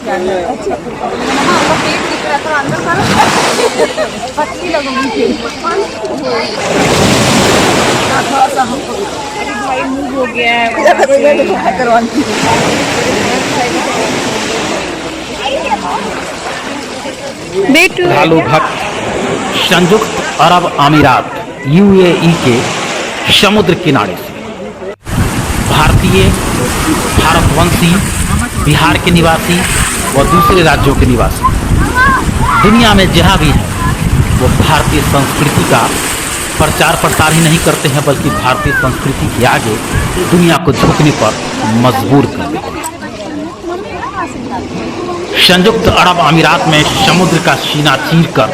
अच्छा पेट दिख रहा था अंदर सारा पतली लगूंगी अरे भाई मूव हो गया है। भालू भक्त संयुक्त अरब अमीरात यूएई के समुद्र किनारे से भारतीय, भारतवंशी, बिहार के निवासी व दूसरे राज्यों के निवासी दुनिया में जहाँ भी हैं वो भारतीय संस्कृति का प्रचार प्रसार ही नहीं करते हैं बल्कि भारतीय संस्कृति के आगे दुनिया को झुकने पर मजबूर कर देते हैं। संयुक्त अरब अमीरात में समुद्र का सीना चीरकर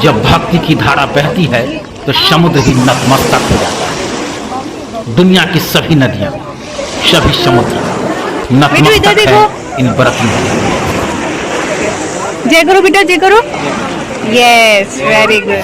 जब भक्ति की धारा बहती है तो समुद्र भी नतमस्तक हो जाता है। दुनिया की सभी नदियां, सभी समुद्र नतमस्तक है इन व्रती नदियों। जय करो बेटा, जय करो। Yes, very good.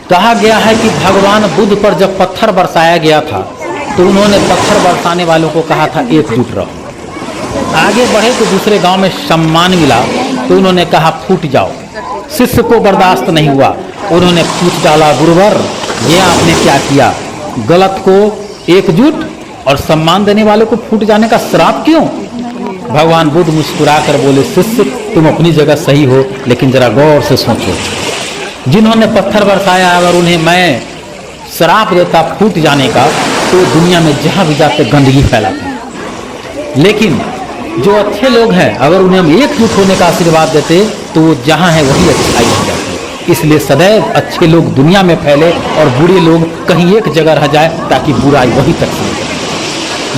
कहा गया है कि भगवान बुद्ध पर जब पत्थर बरसाया गया था तो उन्होंने पत्थर बरसाने वालों को कहा था एकजुट रहो। आगे बढ़े तो दूसरे गांव में सम्मान मिला तो उन्होंने कहा फूट जाओ। शिष्य को बर्दाश्त नहीं हुआ, उन्होंने पूछ डाला गुरुवर ये आपने क्या किया? गलत को एकजुट और सम्मान देने वाले को फूट जाने का श्राप क्यों? भगवान बुद्ध मुस्कुरा कर बोले शिष्य तुम अपनी जगह सही हो लेकिन जरा गौर से सोचो, जिन्होंने पत्थर बरसाया अगर उन्हें मैं श्राप देता फूट जाने का तो दुनिया में जहां भी जाते गंदगी फैलाते। लेकिन जो अच्छे लोग हैं अगर उन्हें हम एकजुट होने का आशीर्वाद देते तो वो जहां है वही अच्छाई हो जाती। इसलिए सदैव अच्छे लोग दुनिया में फैले और बुरे लोग कहीं एक जगह रह जाए ताकि बुराई वहीं तक पहुंचे।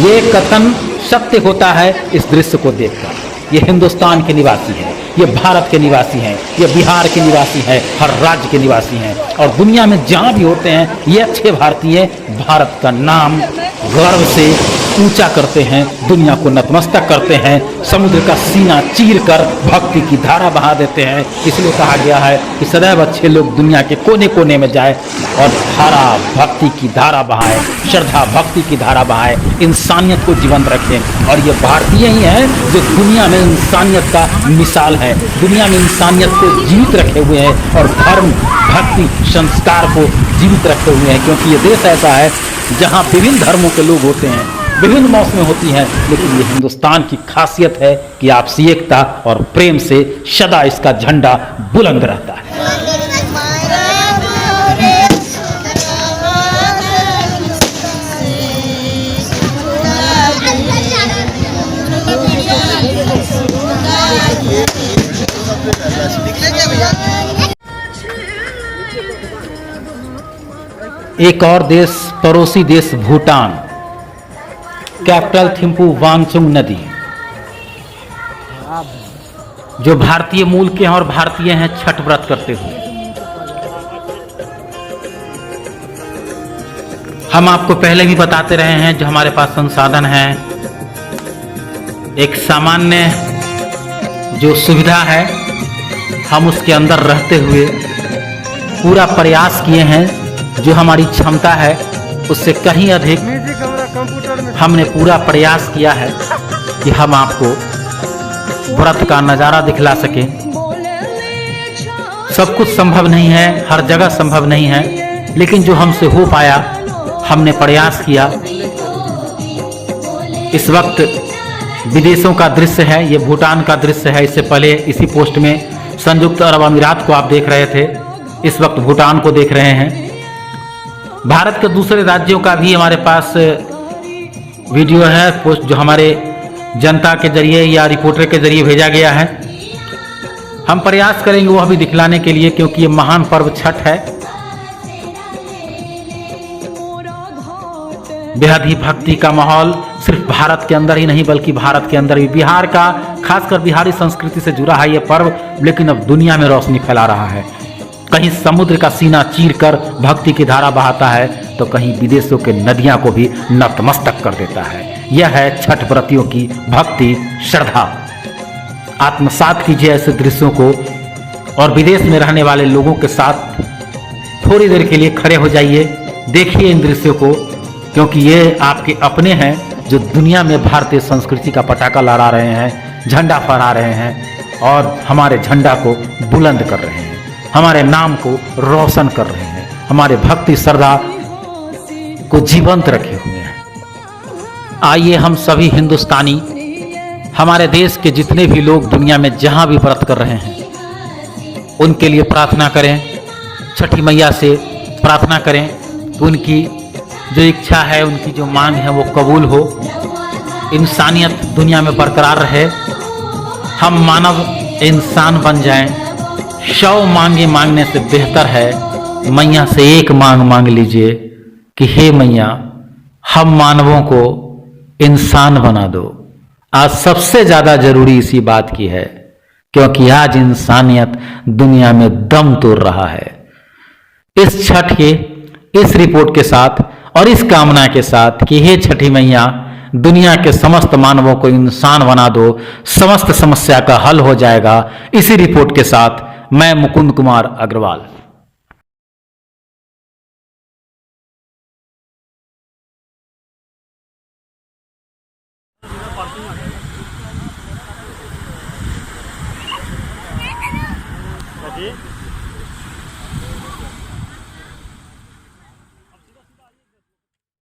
ये कथन सत्य होता है इस दृश्य को देखकर। ये हिंदुस्तान के निवासी हैं, ये भारत के निवासी हैं, ये बिहार के निवासी हैं, हर राज्य के निवासी हैं और दुनिया में जहाँ भी होते हैं ये अच्छे भारतीय भारत का नाम गर्व से ऊंचा करते हैं, दुनिया को नतमस्तक करते हैं, समुद्र का सीना चीर कर भक्ति की धारा बहा देते हैं। इसलिए कहा गया है कि सदैव अच्छे लोग दुनिया के कोने कोने में जाए और धारा भक्ति की धारा बहाए, श्रद्धा भक्ति की धारा बहाए, इंसानियत को जीवंत रखें। और ये भारतीय ही हैं जो दुनिया में इंसानियत का मिसाल है, दुनिया में इंसानियत को जीवित रखे हुए हैं और धर्म भक्ति संस्कार को जीवित रखे हुए हैं। क्योंकि ये देश ऐसा है जहाँ विभिन्न धर्मों के लोग होते हैं, विभिन्न मौसमें होती हैं, लेकिन ये हिंदुस्तान की खासियत है कि आपसी एकता और प्रेम से सदा इसका झंडा बुलंद रहता है। एक और देश, पड़ोसी देश भूटान, कैपिटल थिम्पू वांगचुंग नदी, जो भारतीय मूल के हैं और भारतीय हैं छठ व्रत करते हुए। हम आपको पहले भी बताते रहे हैं जो हमारे पास संसाधन है, एक सामान्य जो सुविधा है हम उसके अंदर रहते हुए पूरा प्रयास किए हैं, जो हमारी क्षमता है उससे कहीं अधिक हमने पूरा प्रयास किया है कि हम आपको व्रत का नज़ारा दिखला सकें। सब कुछ संभव नहीं है, हर जगह संभव नहीं है, लेकिन जो हमसे हो पाया हमने प्रयास किया। इस वक्त विदेशों का दृश्य है, ये भूटान का दृश्य है। इससे पहले इसी पोस्ट में संयुक्त अरब अमीरात को आप देख रहे थे, इस वक्त भूटान को देख रहे हैं। भारत के दूसरे राज्यों का भी हमारे पास वीडियो है, पोस्ट जो हमारे जनता के जरिए या रिपोर्टर के जरिए भेजा गया है। हम प्रयास करेंगे वह भी दिखलाने के लिए, क्योंकि ये महान पर्व छठ है। बेहद ही भक्ति का माहौल सिर्फ भारत के अंदर ही नहीं बल्कि भारत के अंदर भी, बिहार का खासकर बिहारी संस्कृति से जुड़ा है ये पर्व, लेकिन अब दुनिया में रोशनी फैला रहा है। कहीं समुद्र का सीना चीरकर भक्ति की धारा बहाता है तो कहीं विदेशों के नदियां को भी नतमस्तक कर देता है। यह है छठ व्रतियों की भक्ति श्रद्धा। आत्मसात कीजिए ऐसे दृश्यों को और विदेश में रहने वाले लोगों के साथ थोड़ी देर के लिए खड़े हो जाइए, देखिए इन दृश्यों को, क्योंकि ये आपके अपने हैं जो दुनिया में भारतीय संस्कृति का पताका लहरा रहे हैं, झंडा फहरा रहे हैं और हमारे झंडा को बुलंद कर रहे हैं, हमारे नाम को रोशन कर रहे हैं, हमारे भक्ति श्रद्धा को जीवंत रखे हुए हैं। आइए हम सभी हिंदुस्तानी, हमारे देश के जितने भी लोग दुनिया में जहां भी व्रत कर रहे हैं उनके लिए प्रार्थना करें, छठी मैया से प्रार्थना करें कि उनकी जो इच्छा है, उनकी जो मांग है वो कबूल हो, इंसानियत दुनिया में बरकरार रहे, हम मानव इंसान बन जाएं। 100 मांगे मांगने से बेहतर है मैया से एक मांग मांग लीजिए कि हे मैया, हम मानवों को इंसान बना दो। आज सबसे ज्यादा जरूरी इसी बात की है, क्योंकि आज इंसानियत दुनिया में दम तोड़ रहा है। इस छठ के इस रिपोर्ट के साथ और इस कामना के साथ कि हे छठी मैया, दुनिया के समस्त मानवों को इंसान बना दो, समस्त समस्या का हल हो जाएगा, इसी रिपोर्ट के साथ मैं मुकुंद कुमार अग्रवाल।